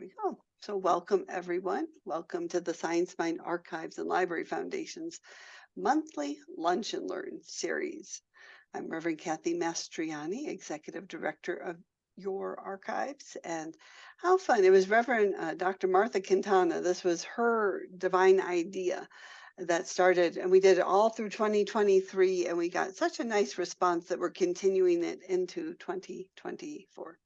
we go. So welcome everyone. Welcome to the Science Mind Archives and Library Foundation's monthly Lunch and Learn series. I'm Reverend Kathy Mastroianni, Executive Director of your archives. And how fun. It was Reverend Dr. Martha Quintana. This was her divine idea that started, and we did it all through 2023, and we got such a nice response that we're continuing it into 2024.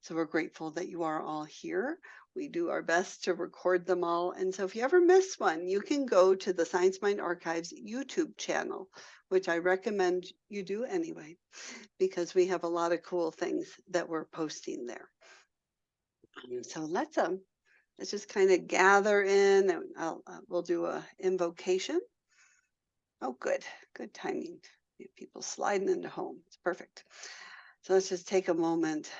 So we're grateful that you are all here. We do our best to record them all. And so if you ever miss one, you can go to the Science Mind Archives YouTube channel, which I recommend you do anyway, because we have a lot of cool things that we're posting there. So let's just kind of gather in, and we'll do a invocation. Oh, good timing. People sliding into home. It's perfect. So let's just take a moment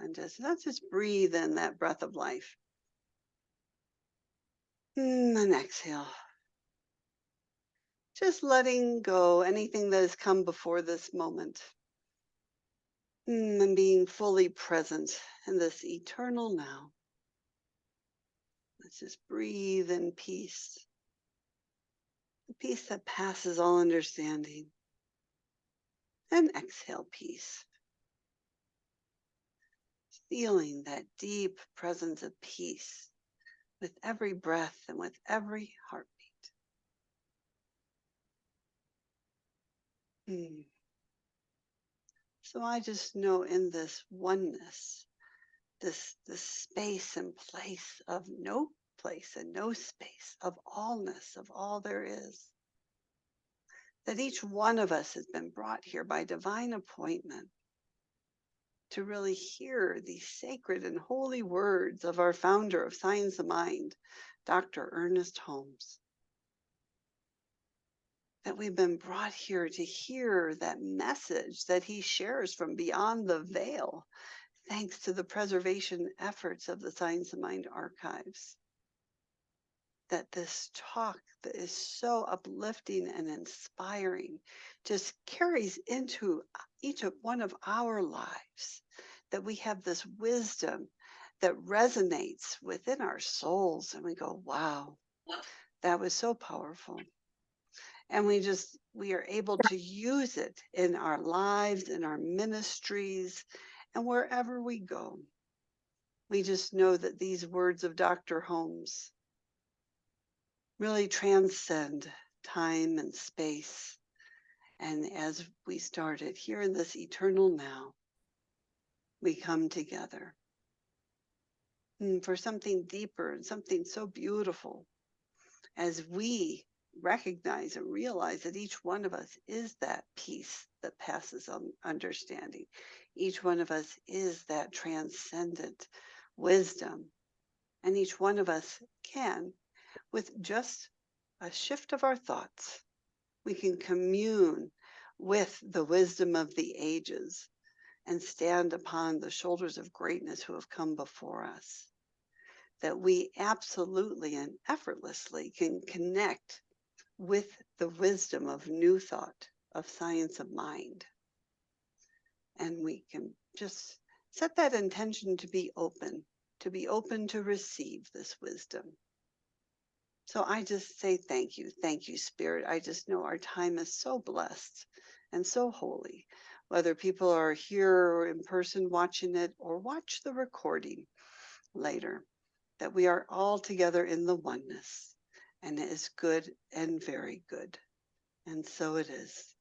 and let's just breathe in that breath of life. And exhale. Just letting go anything that has come before this moment. And being fully present in this eternal now. Let's just breathe in peace. The peace that passes all understanding. And exhale peace. Feeling that deep presence of peace with every breath and with every heartbeat. So I just know in this oneness, this space and place of no place and no space, of allness, of all there is, that each one of us has been brought here by divine appointment to really hear these sacred and holy words of our founder of Science of Mind, Dr. Ernest Holmes. That we've been brought here to hear that message that he shares from beyond the veil, thanks to the preservation efforts of the Science of Mind Archives. That this talk that is so uplifting and inspiring just carries into each one of our lives, that we have this wisdom that resonates within our souls, and we go, wow, that was so powerful. And we are able to use it in our lives, in our ministries, and wherever we go. We just know that these words of Dr. Holmes really transcend time and space. And as we started here in this eternal now, we come together for something deeper and something so beautiful, as we recognize and realize that each one of us is that peace that passes understanding. Each one of us is that transcendent wisdom. And each one of us can, with just a shift of our thoughts, we can commune with the wisdom of the ages and stand upon the shoulders of greatness who have come before us. That we absolutely and effortlessly can connect with the wisdom of new thought, of science of mind. And we can just set that intention to be open to receive this wisdom. So I just say thank you, Spirit. I just know our time is so blessed and so holy, whether people are here or in person watching it or watch the recording later, that we are all together in the oneness, and it is good and very good. And so it is.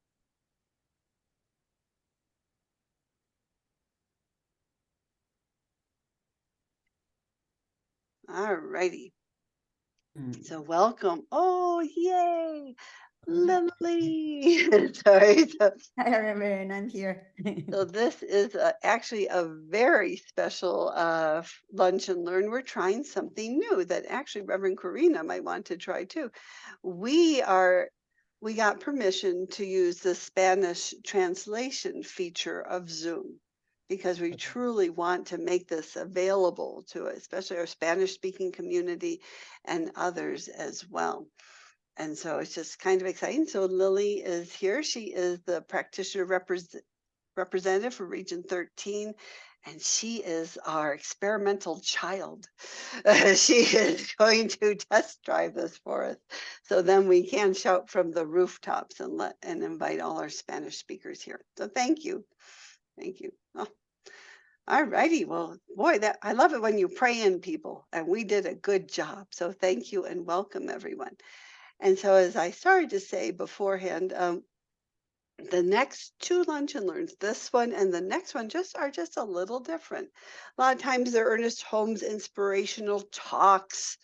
All righty. So welcome. Oh, yay. Lily. Sorry. Hi, Reverend. I'm here. So this is actually a very special lunch and learn. We're trying something new that actually Reverend Corina might want to try too. We got permission to use the Spanish translation feature of Zoom, because we truly want to make this available to especially our Spanish speaking community and others as well. And so it's just kind of exciting. So Lily is here. She is the practitioner representative for Region 13, and she is our experimental child. She is going to test drive this for us, so then we can shout from the rooftops and invite all our Spanish speakers here. So thank you, thank you. Oh, all righty. Well, boy, that I love it when you pray in people, and we did a good job. So thank you and welcome everyone. And so, as I started to say beforehand, the next two lunch and learns, this one and the next one, are just a little different. A lot of times they're Ernest Holmes inspirational talks,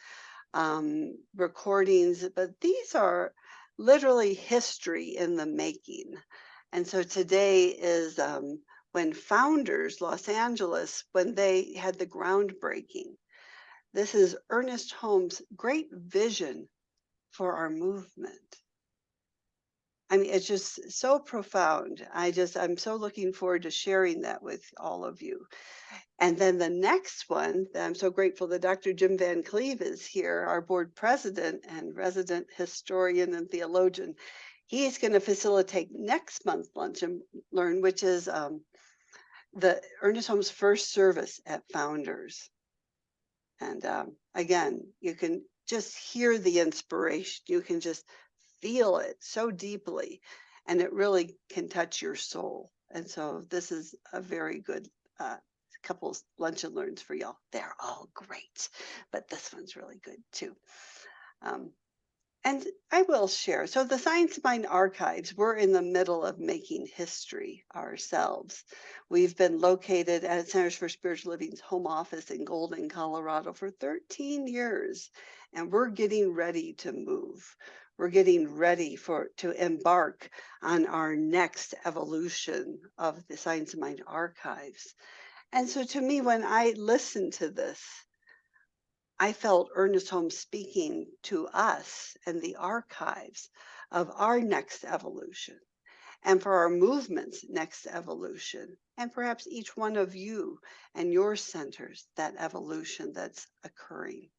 recordings, but these are literally history in the making. And so today is when Founders Los Angeles, when they had the groundbreaking. This is Ernest Holmes' great vision for our movement. I mean, it's just so profound. I'm so looking forward to sharing that with all of you. And then the next one that I'm so grateful that Dr. Jim Van Cleve is here, our board president and resident historian and theologian. He is going to facilitate next month's Lunch and Learn, which is the Ernest Holmes first service at Founders. And again, you can just hear the inspiration. You can just feel it so deeply, and it really can touch your soul. And so this is a very good couple lunch and learns for y'all. They're all great, but this one's really good too. And I will share. So the Science Mind Archives, we're in the middle of making history ourselves. We've been located at Centers for Spiritual Living's home office in Golden, Colorado for 13 years, and we're getting ready to move. We're getting ready to embark on our next evolution of the Science Mind Archives. And so to me, when I listen to this, I felt Ernest Holmes speaking to us and the archives of our next evolution, and for our movement's next evolution, and perhaps each one of you and your centers, that evolution that's occurring.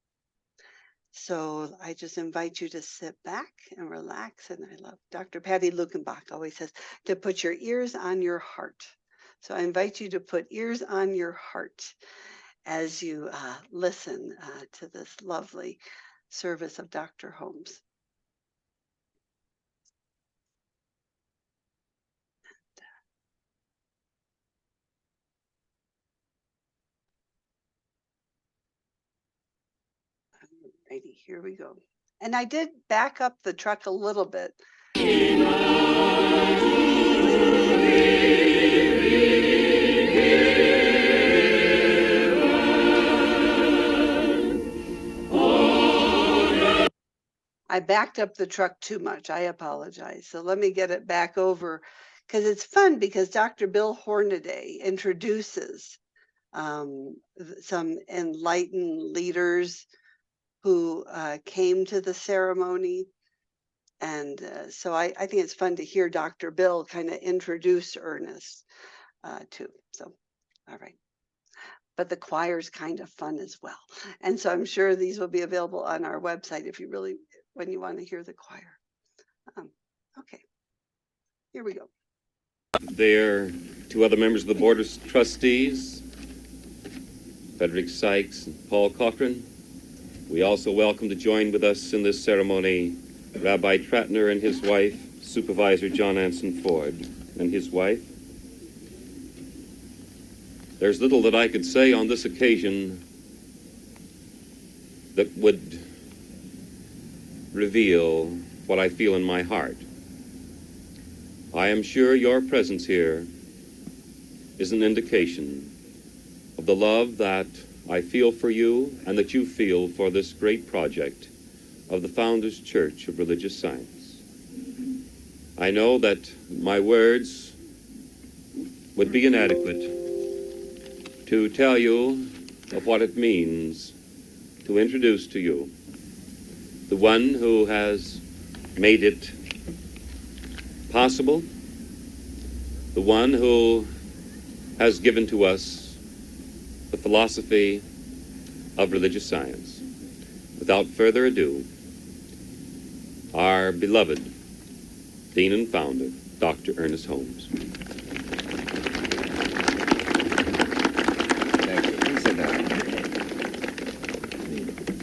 So I just invite you to sit back and relax. And I love Dr. Patty Lukenbach always says to put your ears on your heart. So I invite you to put ears on your heart as you listen to this lovely service of Dr. Holmes. Alrighty, here we go. And I did back up the truck a little bit. I backed up the truck too much. I apologize. So let me get it back over, because it's fun, because Dr. Bill Hornaday introduces some enlightened leaders who came to the ceremony. And so I think it's fun to hear Dr. Bill kind of introduce Ernest too. So, all right. But the choir's kind of fun as well. And so I'm sure these will be available on our website if you really, when you want to hear the choir. Okay, here we go. There, two other members of the Board of Trustees, Frederick Sykes and Paul Cochran. We also welcome to join with us in this ceremony Rabbi Tratner and his wife, Supervisor John Anson Ford and his wife. There's little that I could say on this occasion that would reveal what I feel in my heart. I am sure your presence here is an indication of the love that I feel for you and that you feel for this great project of the Founders Church of Religious Science. I know that my words would be inadequate to tell you of what it means to introduce to you the one who has made it possible, the one who has given to us the philosophy of religious science. Without further ado, our beloved Dean and Founder, Dr. Ernest Holmes.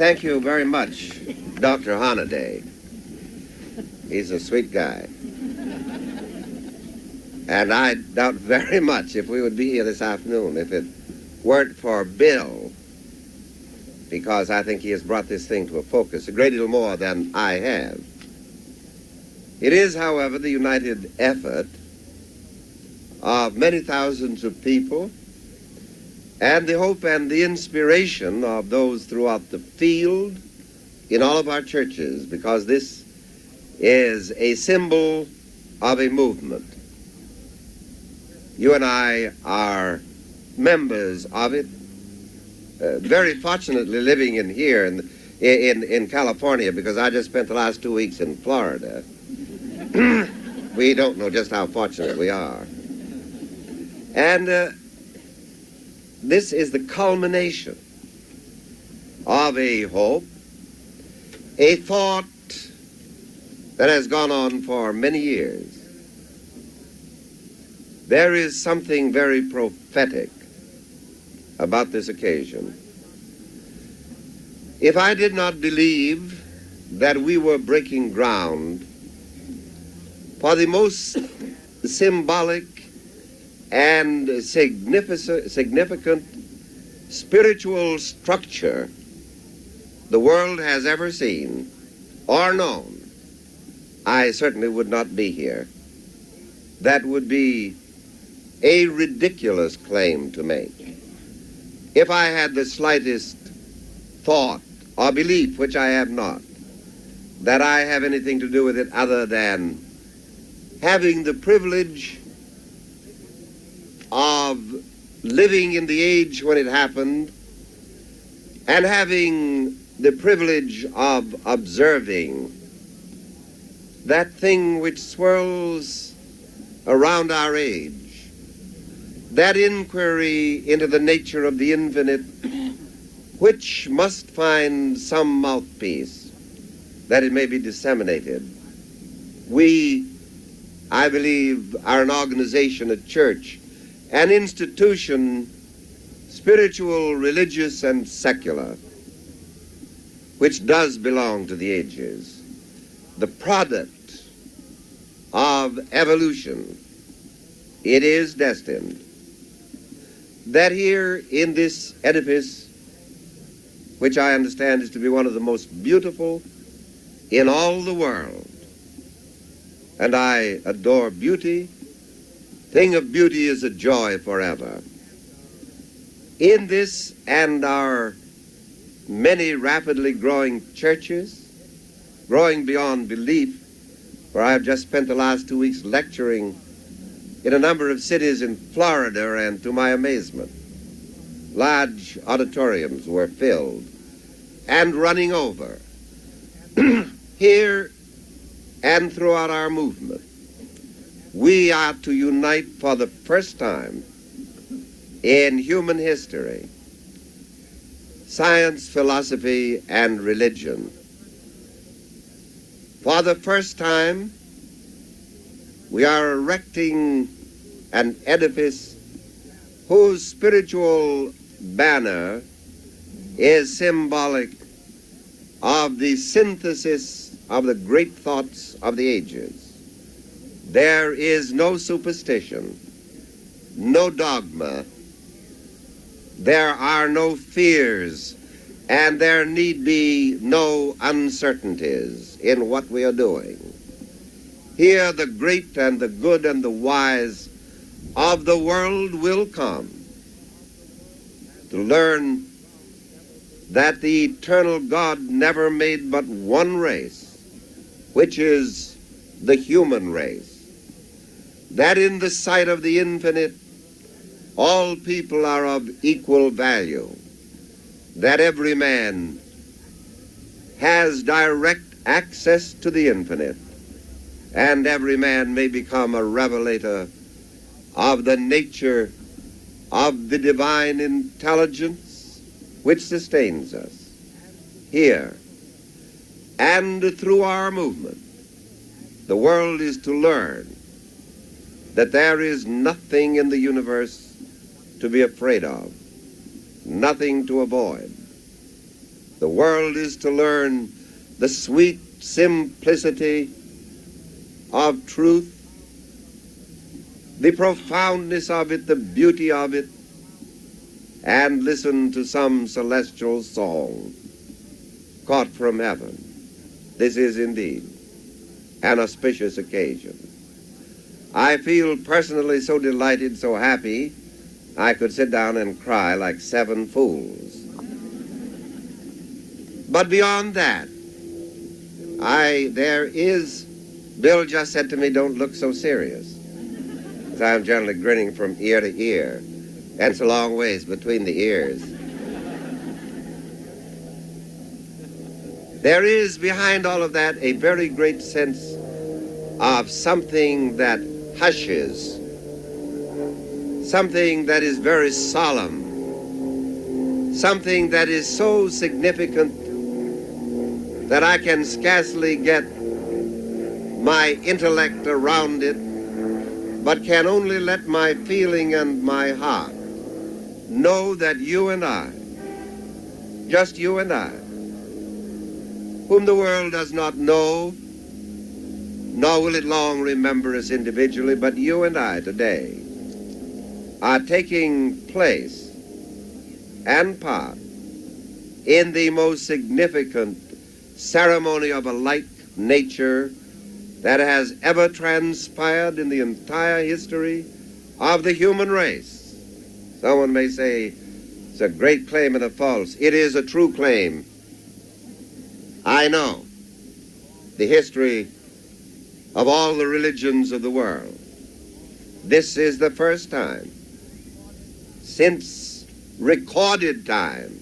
thank you very much, Dr. Holiday. He's a sweet guy. And I doubt very much if we would be here this afternoon if it weren't for Bill, because I think he has brought this thing to a focus a great deal more than I have. It is, however, the united effort of many thousands of people and the hope and the inspiration of those throughout the field in all of our churches, because this is a symbol of a movement. You and I are members of it, very fortunately living in here in California, because I just spent the last 2 weeks in Florida. We don't know just how fortunate we are. And this is the culmination of a hope, a thought that has gone on for many years. There is something very prophetic about this occasion. If I did not believe that we were breaking ground for the most symbolic and significant spiritual structure the world has ever seen or known, I certainly would not be here. That would be a ridiculous claim to make. If I had the slightest thought or belief, which I have not, that I have anything to do with it other than having the privilege of living in the age when it happened and having the privilege of observing that thing which swirls around our age, that inquiry into the nature of the infinite, which must find some mouthpiece that it may be disseminated. We, I believe, are an organization, a church, an institution, spiritual, religious, and secular, which does belong to the ages, the product of evolution. It is destined that here in this edifice, which I understand is to be one of the most beautiful in all the world, and I adore beauty, thing of beauty is a joy forever. In this and our many rapidly growing churches, growing beyond belief, for I have just spent the last 2 weeks lecturing in a number of cities in Florida, and to my amazement, large auditoriums were filled and running over. Here and throughout our movement, we are to unite for the first time in human history, science, philosophy, and religion. For the first time, we are erecting an edifice whose spiritual banner is symbolic of the synthesis of the great thoughts of the ages. There is no superstition, no dogma, there are no fears, and there need be no uncertainties in what we are doing. Here the great and the good and the wise of the world will come to learn that the eternal God never made but one race, which is the human race. That in the sight of the infinite, all people are of equal value. That every man has direct access to the infinite, and every man may become a revelator of the nature of the divine intelligence which sustains us here. And through our movement, the world is to learn that there is nothing in the universe to be afraid of, nothing to avoid. The world is to learn the sweet simplicity of truth, the profoundness of it, the beauty of it, and listen to some celestial song caught from heaven. This is indeed an auspicious occasion. I feel personally so delighted, so happy, I could sit down and cry like 7 fools. But beyond that, Bill just said to me, don't look so serious. Because I'm generally grinning from ear to ear, and it's a long ways between the ears. There is behind all of that a very great sense of something that hushes, something that is very solemn, something that is so significant that I can scarcely get my intellect around it, but can only let my feeling and my heart know that you and I, just you and I, whom the world does not know, nor will it long remember us individually, but you and I today are taking place and part in the most significant ceremony of a like nature that has ever transpired in the entire history of the human race. Someone may say it's a great claim and a false. It is a true claim. I know the history of all the religions of the world. This is the first time since recorded time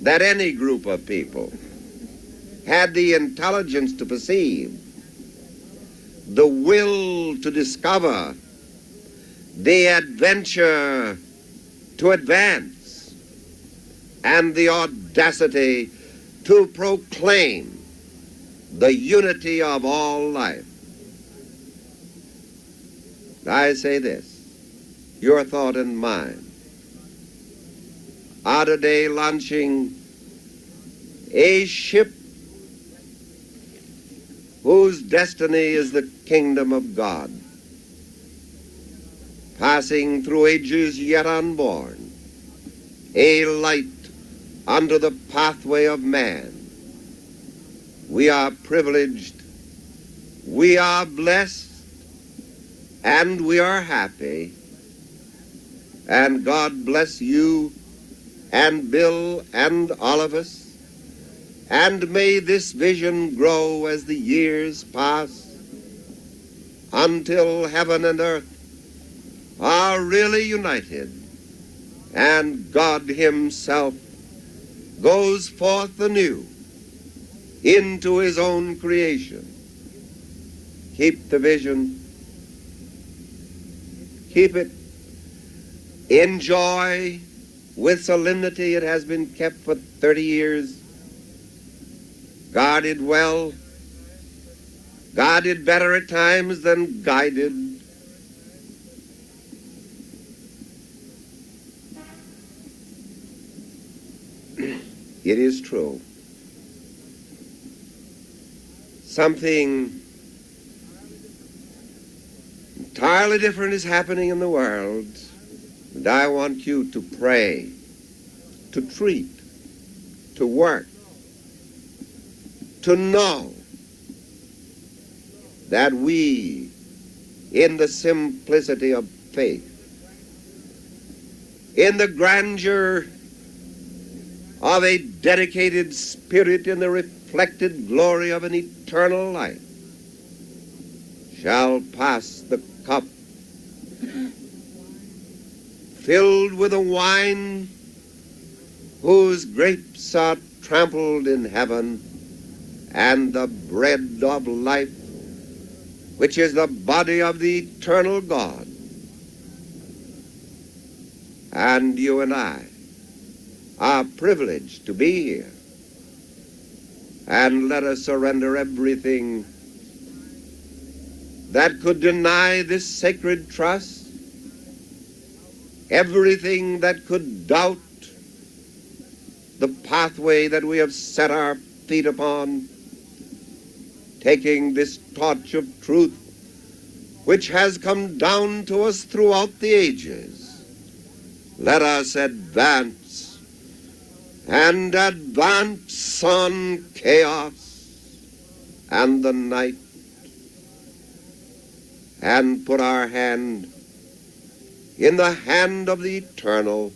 that any group of people had the intelligence to perceive, the will to discover, the adventure to advance, and the audacity to proclaim the unity of all life. I say this, your thought and mine are today launching a ship whose destiny is the kingdom of God, passing through ages yet unborn, a light under the pathway of man. We are privileged, we are blessed, and we are happy. And God bless you and Bill and all of us. And may this vision grow as the years pass until heaven and earth are really united and God himself goes forth anew into his own creation. Keep the vision. Keep it. Enjoy with solemnity. It has been kept for 30 years. Guarded well. Guarded better at times than guided. It is true. Something entirely different is happening in the world, and I want you to pray, to treat, to work, to know that we, in the simplicity of faith, in the grandeur of a dedicated spirit, in the reflected glory of an eternal life, shall pass the cup filled with a wine whose grapes are trampled in heaven, and the bread of life, which is the body of the eternal God. And you and I are privileged to be here. And let us surrender everything that could deny this sacred trust, everything that could doubt the pathway that we have set our feet upon, taking this torch of truth which has come down to us throughout the ages. Let us advance, and advance on chaos and the night, and put our hand in the hand of the eternal,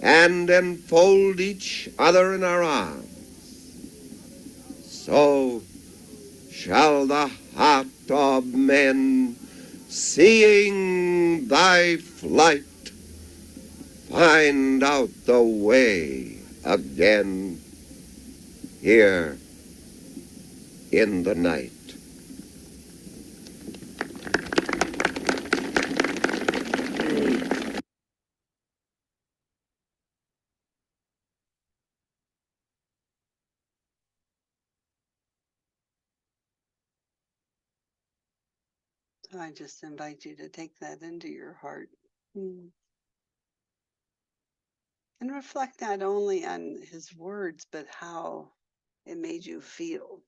and enfold each other in our arms. So shall the heart of men, seeing thy flight, find out the way again here in the night. So I just invite you to take that into your heart. And reflect not only on his words, but how it made you feel.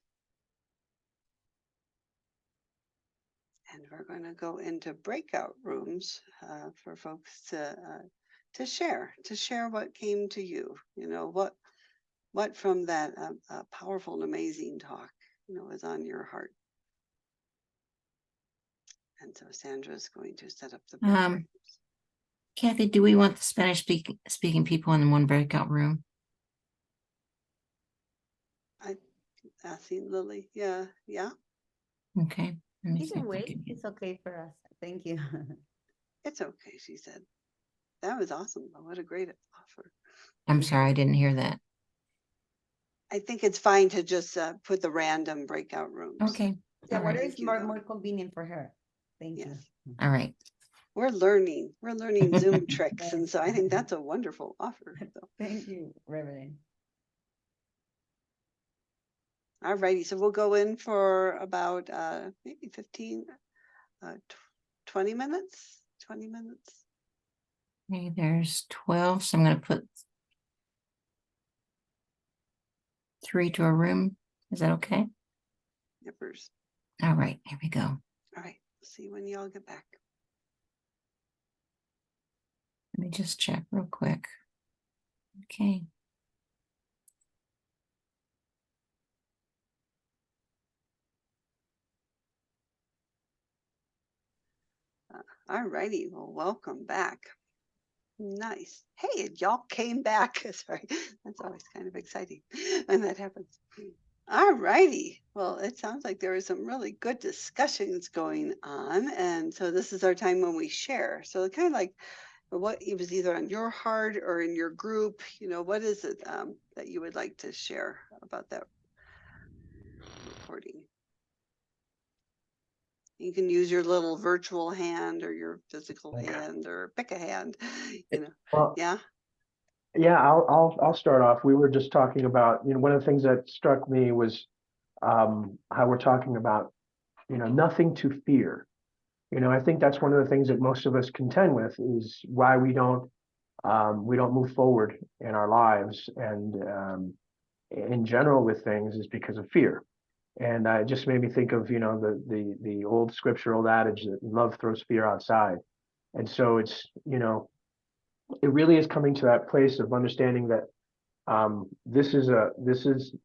And we're going to go into breakout rooms for folks to share what came to you. You know, what from that powerful and amazing talk, is on your heart. And so Sandra's going to set up the breakout rooms. Kathy, do we want the Spanish speaking people in one breakout room? Asking Lily. Yeah. Okay. You can wait. It's okay for us. Thank you. It's okay, she said. That was awesome. What a great offer. I'm sorry, I didn't hear that. I think it's fine to just put the random breakout rooms. Okay. Yeah, All whatever right. is more convenient for her. Thank you. All right. We're learning Zoom tricks. And so I think that's a wonderful offer. So. Thank you, Reverend. All righty. So we'll go in for about maybe 15, 20 minutes. 20 minutes. Okay, there's 12. So I'm going to put 3 to a room. Is that okay? Yippers. All right, here we go. All right. See when y'all get back. Let me just check real quick. Okay. All righty. Well, welcome back. Nice. Hey, y'all came back. Sorry. That's always kind of exciting when that happens. All righty. Well, it sounds like there was some really good discussions going on. And so this is our time when we share. So kind of like what it was either on your heart or in your group, what is it that you would like to share about that recording? You can use your little virtual hand or your physical hand or pick a hand, Well, yeah. Yeah, I'll start off. We were just talking about, one of the things that struck me was how we're talking about, nothing to fear. I think that's one of the things that most of us contend with is why we don't move forward in our lives and in general with things is because of fear. And it just made me think of, the old scriptural adage that love throws fear outside. And so it's, it really is coming to that place of understanding that this is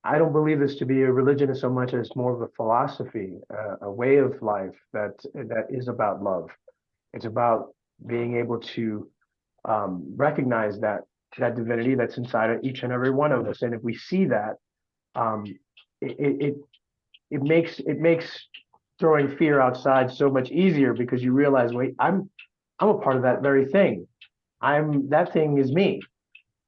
I don't believe this to be a religion so much as more of a philosophy, a way of life that is about love. It's about being able to recognize that divinity that's inside of each and every one of us, and if we see that, um, it makes throwing fear outside so much easier because you realize, wait, I'm a part of that very thing. That thing is me.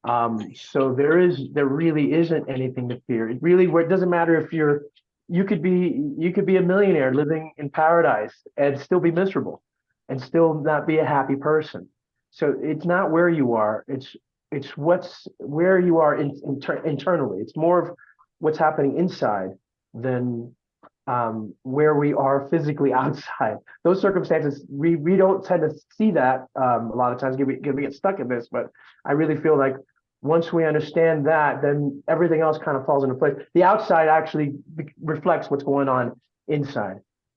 So there really isn't anything to fear. It doesn't matter if you could be a millionaire living in paradise and still be miserable and still not be a happy person. So it's not where you are. It's where you are internally. It's more of what's happening inside than where we are physically outside. Those circumstances, we don't tend to see that a lot of times. We get stuck in this, but I really feel like once we understand that, then everything else kind of falls into place. The outside actually reflects what's going on inside.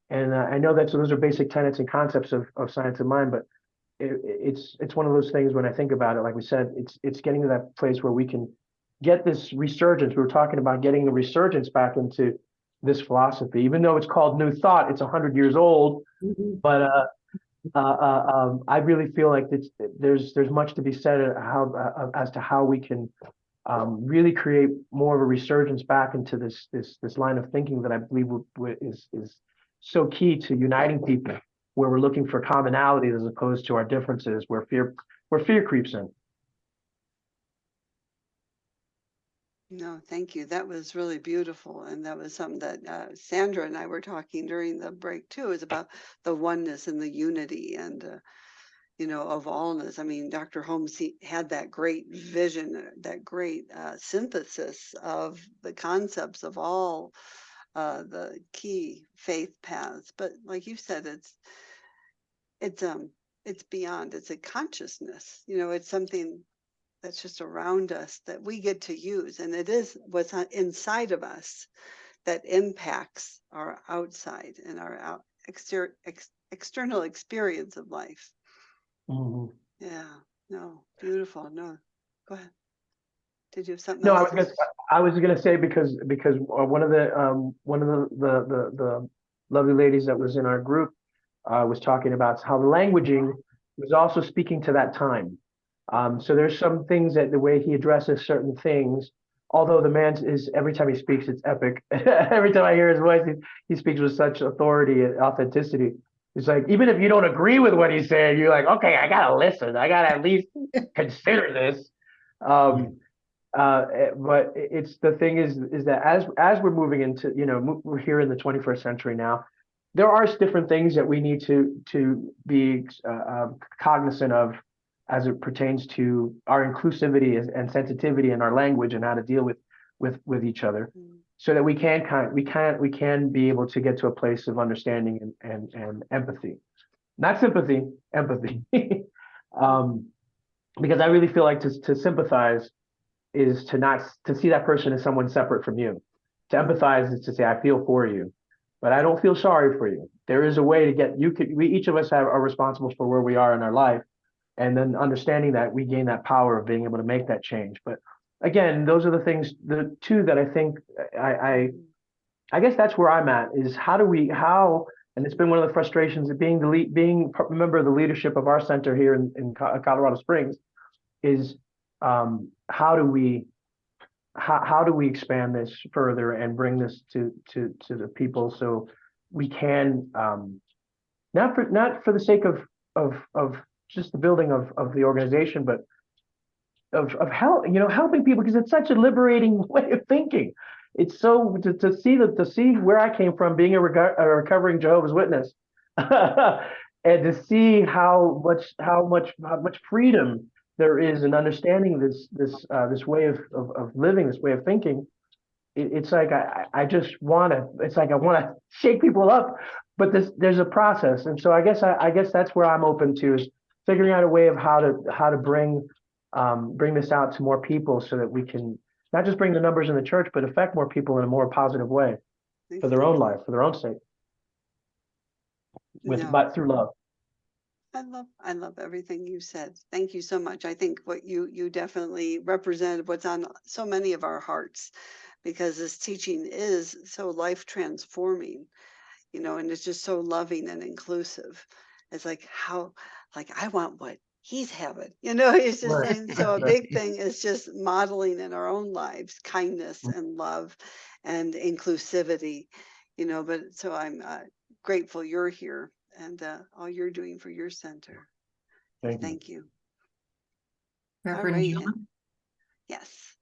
And I know that, so those are basic tenets and concepts of science of mind, but it's one of those things when I think about it, like we said, it's getting to that place where we can get this resurgence. We were talking about getting the resurgence back into this philosophy, even though it's called New Thought, it's 100 years old, but I really feel like there's much to be said as to how we can really create more of a resurgence back into this line of thinking that I believe is so key to uniting people, where we're looking for commonalities as opposed to our differences, where fear creeps in. No, thank you. That was really beautiful. And that was something that Sandra and I were talking during the break too, is about the oneness and the unity and, of allness. I mean, Dr. Holmes, he had that great vision, that great synthesis of the concepts of all the key faith paths. But like you said, it's beyond, it's a consciousness, it's something that's just around us that we get to use. And it is what's inside of us that impacts our outside and our external experience of life. Mm-hmm. Yeah, no, beautiful. No, go ahead. Did you have something No, else? I was gonna say because one of the lovely ladies that was in our group was talking about how the languaging was also speaking to that time. So there's some things that the way he addresses certain things, although the man is, every time he speaks, it's epic. Every time I hear his voice, he speaks with such authority and authenticity. It's like, even if you don't agree with what he's saying, you're like, okay, I gotta listen. I gotta at least consider this. But it's the thing is that as we're moving into, we're here in the 21st century now, there are different things that we need to be cognizant of as it pertains to our inclusivity and sensitivity in our language and how to deal with each other, so that we can be able to get to a place of understanding and empathy, not sympathy, empathy. Because I really feel like to sympathize is to see that person as someone separate from you. To empathize is to say, I feel for you, but I don't feel sorry for you. There is a way to get, each of us are responsible for where we are in our life. And then understanding that, we gain that power of being able to make that change. But again, those are the things, the two that I think I guess that's where I'm at, is and it's been one of the frustrations of being a member of the leadership of our center here in Colorado Springs, is how do we expand this further and bring this to the people, so we can not for the sake of just the building of the organization, but of helping people, because it's such a liberating way of thinking. It's so to see where I came from, being a recovering Jehovah's Witness, and to see how much freedom there is in understanding this way of living, this way of thinking. It's like I just want to. It's like I want to shake people up, but there's a process, and so I guess that's where I'm open to, is figuring out a way of how to bring this out to more people, so that we can not just bring the numbers in the church, but affect more people in a more positive way for their own life, for their own sake, but through love. I love everything you said. Thank you so much. I think what you definitely represented what's on so many of our hearts, because this teaching is so life transforming, and it's just so loving and inclusive. It's like I want what he's having, it's just Right. saying. So a big thing is just modeling in our own lives kindness and love and inclusivity, but so I'm grateful you're here and all you're doing for your center. Thank you. Reverend All right. John? Yes,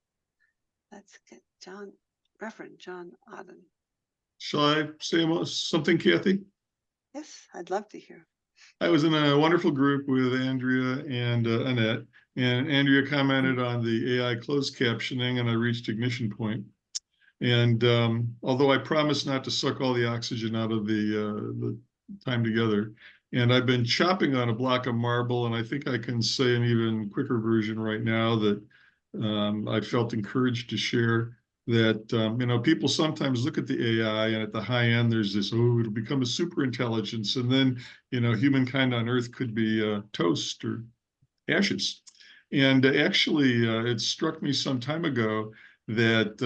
that's good. Reverend John Auden. Shall I say something, Kathy? Yes, I'd love to hear. I was in a wonderful group with Andrea and Annette, and Andrea commented on the AI closed captioning, and I reached ignition point. And although I promised not to suck all the oxygen out of the time together, and I've been chopping on a block of marble, and I think I can say an even quicker version right now, that I felt encouraged to share that, people sometimes look at the AI, and at the high end, there's this, oh, it'll become a super intelligence. And then, humankind on Earth could be toast or ashes. And actually, it struck me some time ago that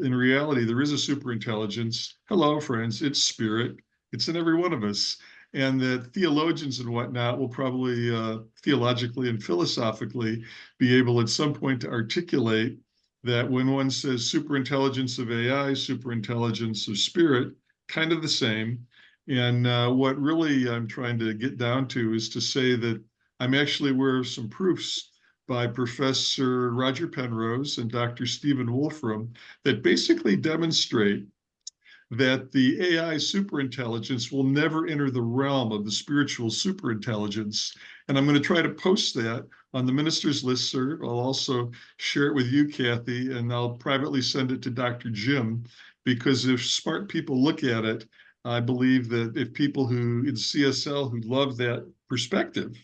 in reality, there is a super intelligence. Hello, friends, it's spirit. It's in every one of us. And that theologians and whatnot will probably theologically and philosophically be able at some point to articulate that when one says superintelligence of AI, superintelligence of spirit, kind of the same. And what really I'm trying to get down to is to say that I'm actually aware of some proofs by Professor Roger Penrose and Dr. Stephen Wolfram that basically demonstrate that the AI superintelligence will never enter the realm of the spiritual superintelligence. And I'm going to try to post that on the minister's listserv. I'll also share it with you, Kathy, and I'll privately send it to Dr. Jim, because if smart people look at it, I believe that if people who in CSL who love that perspective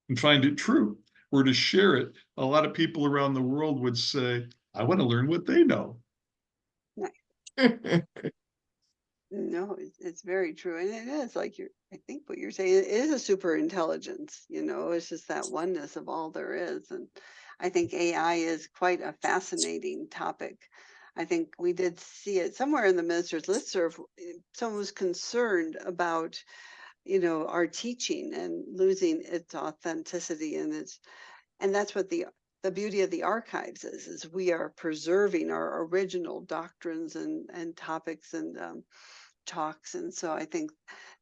and find it true were to share it, a lot of people around the world would say, I want to learn what they know. No, it's very true. And it is like I think what you're saying, it is a super intelligence, it's just that oneness of all there is. And I think AI is quite a fascinating topic. I think we did see it somewhere in the minister's listserv. Someone was concerned about, our teaching and losing its authenticity and that's what the beauty of the archives is we are preserving our original doctrines and topics and talks. And so I think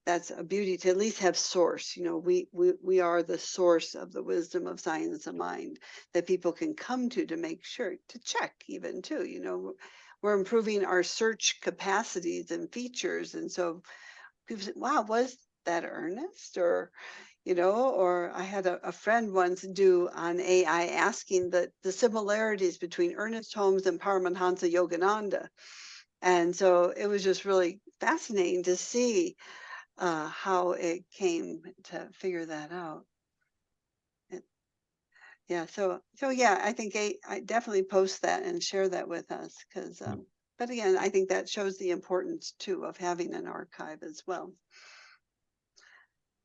that's a beauty to at least have source. We are the source of the wisdom of science of mind that people can come to make sure to check even too. We're improving our search capacities and features. And so people say, wow, was that Ernest? Or I had a friend once do on AI asking the similarities between Ernest Holmes and Paramahansa Yogananda. And so it was just really fascinating to see how it came to figure that out. Yeah, so yeah, I think I definitely post that and share that with us because, but again, I think that shows the importance too of having an archive as well.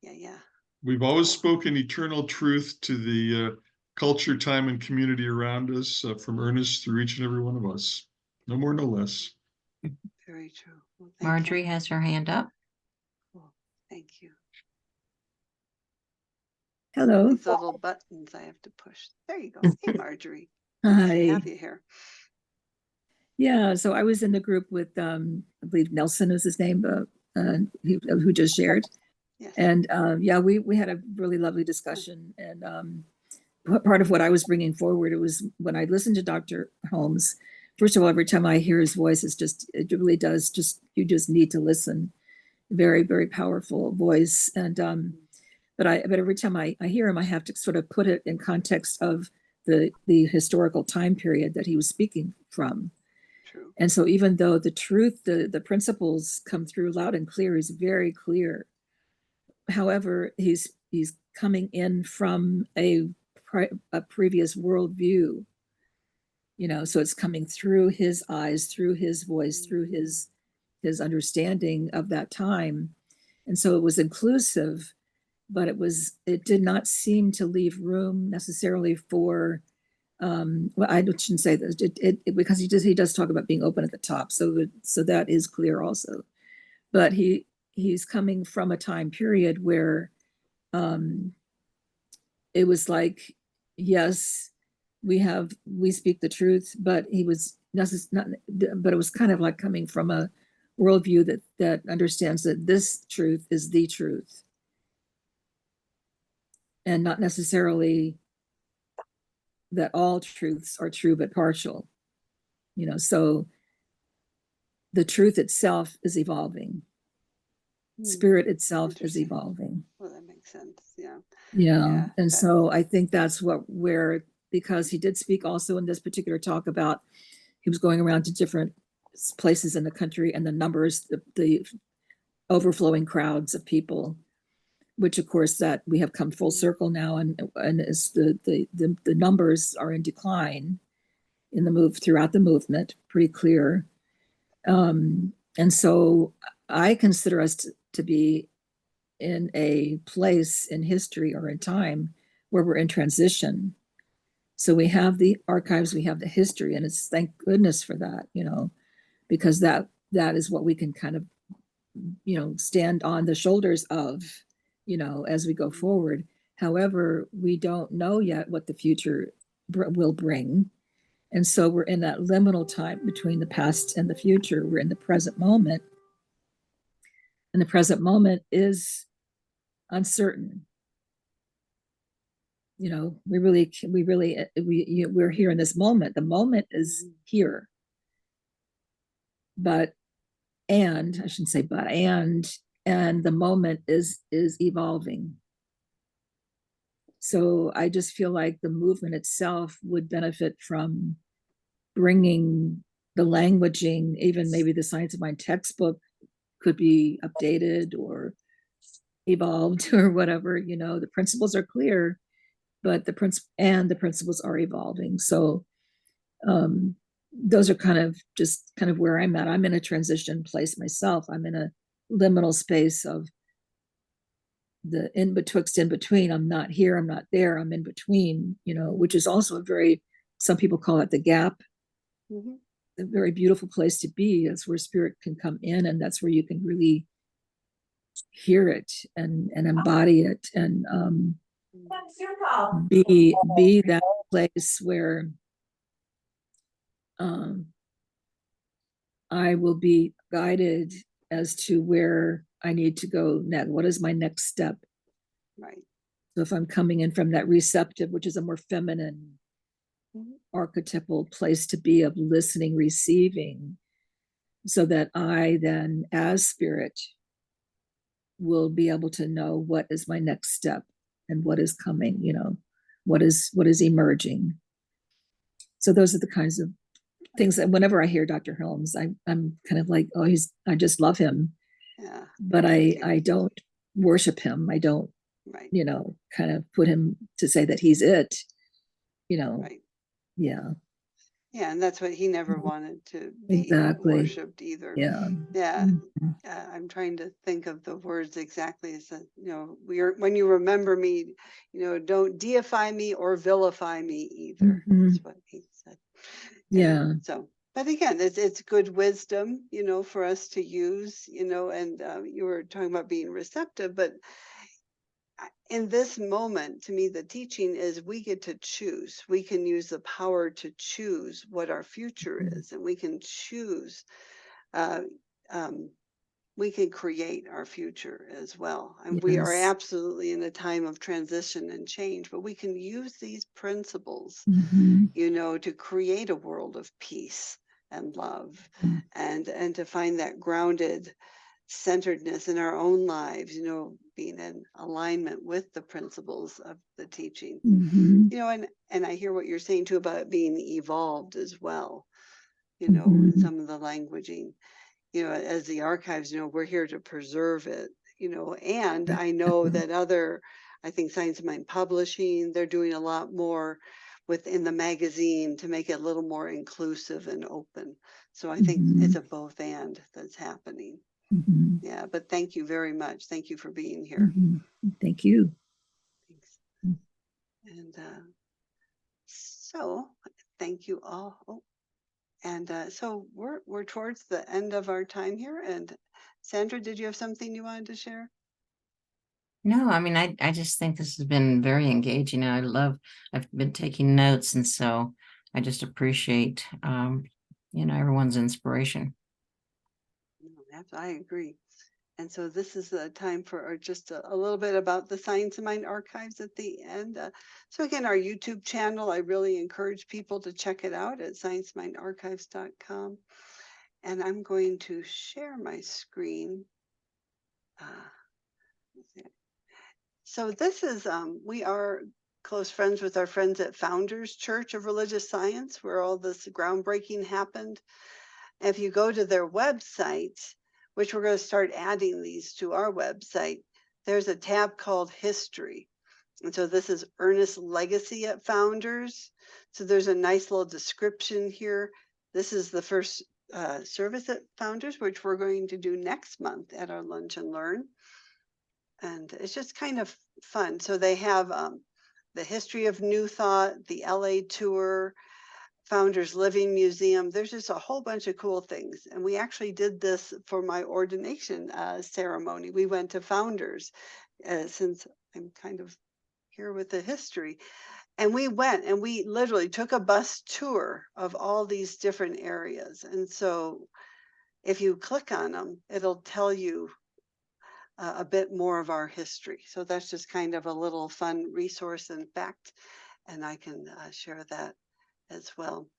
Yeah. We've always spoken eternal truth to the culture, time, and community around us, from Ernest through each and every one of us. No more, no less. Very true. Well, Marjorie has her hand up. Cool. Thank you. Hello. These little buttons I have to push. There you go. Hey, Marjorie. Nice Hi. to have you here. Yeah, so I was in the group with, I believe Nelson is his name, who just shared. Yes. And yeah, we had a really lovely discussion. And part of what I was bringing forward, it was when I listened to Dr. Holmes, first of all, every time I hear his voice, it really does you just need to listen. Very, very powerful voice. And but every time I hear him, I have to sort of put it in context of the historical time period that he was speaking from. True. And so even though the truth, the principles come through loud and clear, he's very clear. However, he's coming in from a previous worldview, so it's coming through his eyes, through his voice, through his understanding of that time. And so it was inclusive, but it did not seem to leave room necessarily for, well, I shouldn't say this, because he does talk about being open at the top. So that is clear also. But he's coming from a time period where it was like, yes, we speak the truth, but it was kind of like coming from a worldview that understands that this truth is the truth, and not necessarily that all truths are true but partial. So the truth itself is evolving. Spirit itself is evolving. Well, that makes sense. Yeah. Yeah. And so I think that's because he did speak also in this particular talk about he was going around to different places in the country and the numbers, the overflowing crowds of people, which of course that we have come full circle now, and as the numbers are in decline, throughout the movement, pretty clear. And so I consider us to be in a place in history or in time where we're in transition. So we have the archives, we have the history, and it's thank goodness for that, because that is what we can kind of, stand on the shoulders of, as we go forward. However, we don't know yet what the future will bring. And so we're in that liminal time between the past and the future. We're in the present moment. And the present moment is uncertain. We're here in this moment. The moment is here. And the moment is evolving. So I just feel like the movement itself would benefit from bringing the languaging, even maybe the Science of Mind textbook could be updated or evolved or whatever. The principles are clear, but the principles are evolving. So those are kind of where I'm at. I'm in a transition place myself. I'm in a liminal space of the in between. I'm not here, I'm not there, I'm in between, which is also some people call it the gap. Mm-hmm. A very beautiful place to be. That's where spirit can come in, and that's where you can really hear it and embody it, and be that place where I will be guided as to where I need to go next. What is my next step? Right. So if I'm coming in from that receptive, which is a more feminine archetypal place to be, of listening, receiving, so that I then, as spirit, will be able to know what is my next step and what is coming, what is emerging. So those are the kinds of things that whenever I hear Dr. Holmes, I'm kind of like, oh, I just love him. Yeah. But I don't worship him. I don't, kind of put him to say that he's it, Right. Yeah. Yeah, and that's what he never wanted to be worshipped either. Yeah. Yeah. I'm trying to think of the words exactly. As when you remember me, don't deify me or vilify me either. That's what he said. Yeah. So, but again, it's good wisdom, for us to use, and you were talking about being receptive, but in this moment, to me, the teaching is we get to choose. We can use the power to choose what our future is, and we can choose. We can create our future as well. And we are absolutely in a time of transition and change, but we can use these principles, to create a world of peace and love, and to find that grounded centeredness in our own lives, being in alignment with the principles of the teaching, and I hear what you're saying too about it being evolved as well, in some of the languaging, as the archives, we're here to preserve it, and I know that I think Science of Mind Publishing, they're doing a lot more within the magazine to make it a little more inclusive and open. So I think it's a both and that's happening. Yeah, but thank you very much. Thank you for being here. Thank you. Thanks. And so thank you all. Oh, and so we're towards the end of our time here. And Sandra, did you have something you wanted to share? No, I mean, I just think this has been very engaging. I've been taking notes, and so I just appreciate, everyone's inspiration. I agree. And so this is the time for just a little bit about the Science of Mind Archives at the end. So again, our YouTube channel, I really encourage people to check it out at sciencemindarchives.com. And I'm going to share my screen. So this is, we are close friends with our friends at Founders Church of Religious Science, where all this groundbreaking happened. And if you go to their website, which we're going to start adding these to our website, there's a tab called History. And so this is Ernest's legacy at Founders. So there's a nice little description here. This is the first service at Founders, which we're going to do next month at our Lunch and Learn. And it's just kind of fun. So they have the history of New Thought, the LA tour, Founders Living Museum. There's just a whole bunch of cool things. And we actually did this for my ordination ceremony. We went to Founders since I'm kind of here with the history. And we went and we literally took a bus tour of all these different areas. And so if you click on them, it'll tell you a bit more of our history. So that's just kind of a little fun resource and fact. And I can share that as well.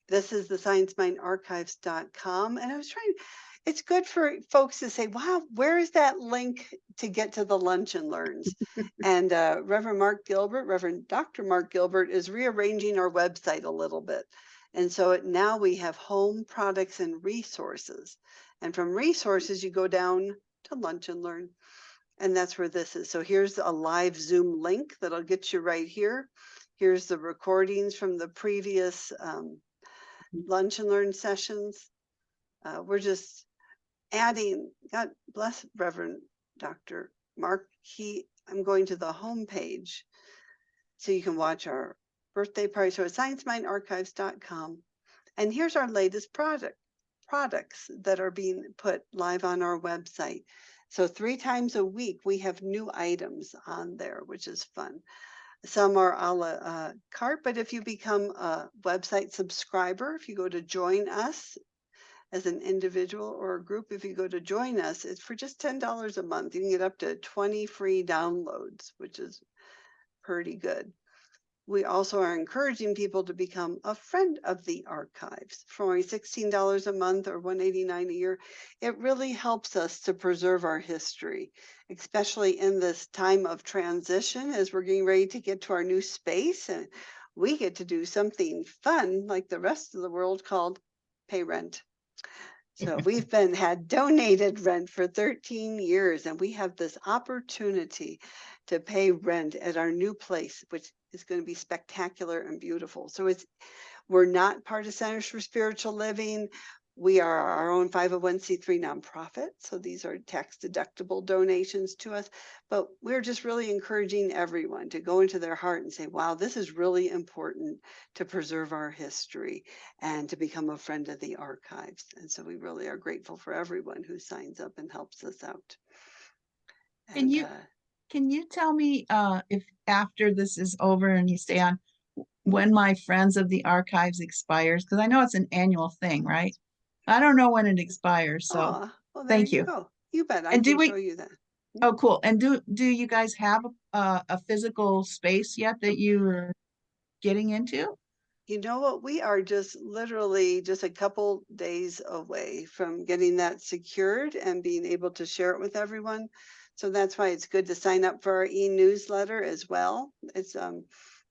This is the ScienceMindArchives.com. And I was trying, it's good for folks to say, wow, where is that link to get to the Lunch and Learns? And Reverend Dr. Mark Gilbert is rearranging our website a little bit. And so now we have home, products, and resources. And from resources, you go down to Lunch and Learn. And that's where this is. So here's a live Zoom link that'll get you right here. Here's the recordings from the previous Lunch and Learn sessions. We're just adding, God bless Reverend Dr. Mark. I'm going to the home page so you can watch our birthday party. So it's ScienceMindArchives.com. And here's our latest products that are being put live on our website. So 3 times a week, we have new items on there, which is fun. Some are a la carte, but if you become a website subscriber, if you go to join us as an individual or a group, if you go to join us, it's for just $10 a month. You can get up to 20 free downloads, which is pretty good. We also are encouraging people to become a friend of the archives for only $16 a month or $189 a year. It really helps us to preserve our history, especially in this time of transition as we're getting ready to get to our new space. And we get to do something fun like the rest of the world called pay rent. So we've had donated rent for 13 years, and we have this opportunity to pay rent at our new place, which is going to be spectacular and beautiful. So we're not part of Centers for Spiritual Living. We are our own 501c3 nonprofit. So these are tax deductible donations to us, but we're just really encouraging everyone to go into their heart and say, wow, this is really important to preserve our history and to become a friend of the archives. And so we really are grateful for everyone who signs up and helps us out. And can you tell me if after this is over and you stay on, when my Friends of the Archives expires? Because I know it's an annual thing, right? I don't know when it expires, so well, thank you. Go. You bet. I And can show you that. Oh, cool. And do you guys have a physical space yet that you're getting into? You know what? We are just literally just a couple days away from getting that secured and being able to share it with everyone. So that's why it's good to sign up for our e-newsletter as well. It's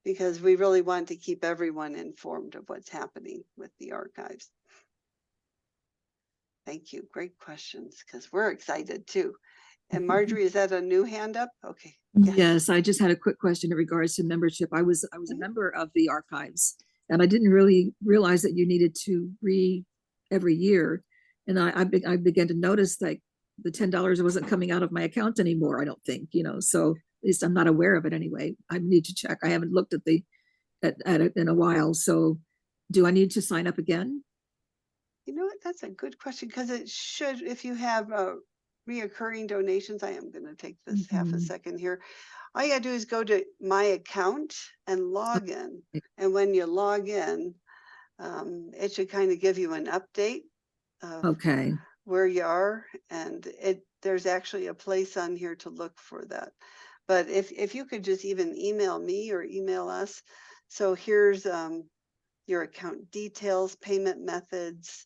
because we really want to keep everyone informed of what's happening with the archives. Thank you. Great questions, because we're excited too. And Marjorie, is that a new hand up? Okay. Yes, I just had a quick question in regards to membership. I was a member of the archives, and I didn't really realize that you needed to every year. And I began to notice that the $10 wasn't coming out of my account anymore, I don't think, so at least I'm not aware of it anyway. I need to check. I haven't looked at it in a while. So do I need to sign up again? You know what? That's a good question, because it should, if you have reoccurring donations, I am going to take this half a second here. All you got to do is go to my account and log in. And when you log in, it should kind of give you an update of where you are. And there's actually a place on here to look for that. But if you could just even email me or email us. So here's your account details, payment methods,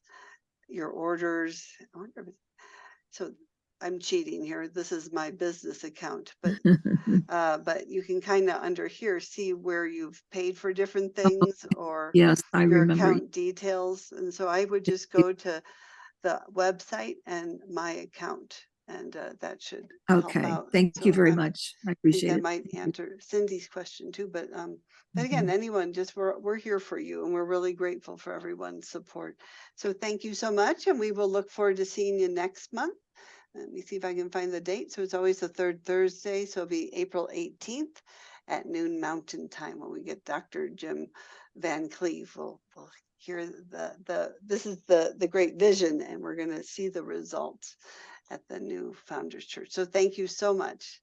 your orders. So I'm cheating here. This is my business account, but you can kind of under here see where you've paid for different things or I your remember account details. And so I would just go to the website and my account and that should help Okay, out. thank So you very I much. I think appreciate that it. might answer Cindy's question too. But again, Mhm. anyone, just we're here for you, and we're really grateful for everyone's support. So thank you so much, and we will look forward to seeing you next month. Let me see if I can find the date. So it's always the third Thursday, so it'll be April 18th at noon Mountain Time when we get Dr. Jim Van Cleve. We'll hear this is the great vision, and we're going to see the results at the new Founders Church. So thank you so much.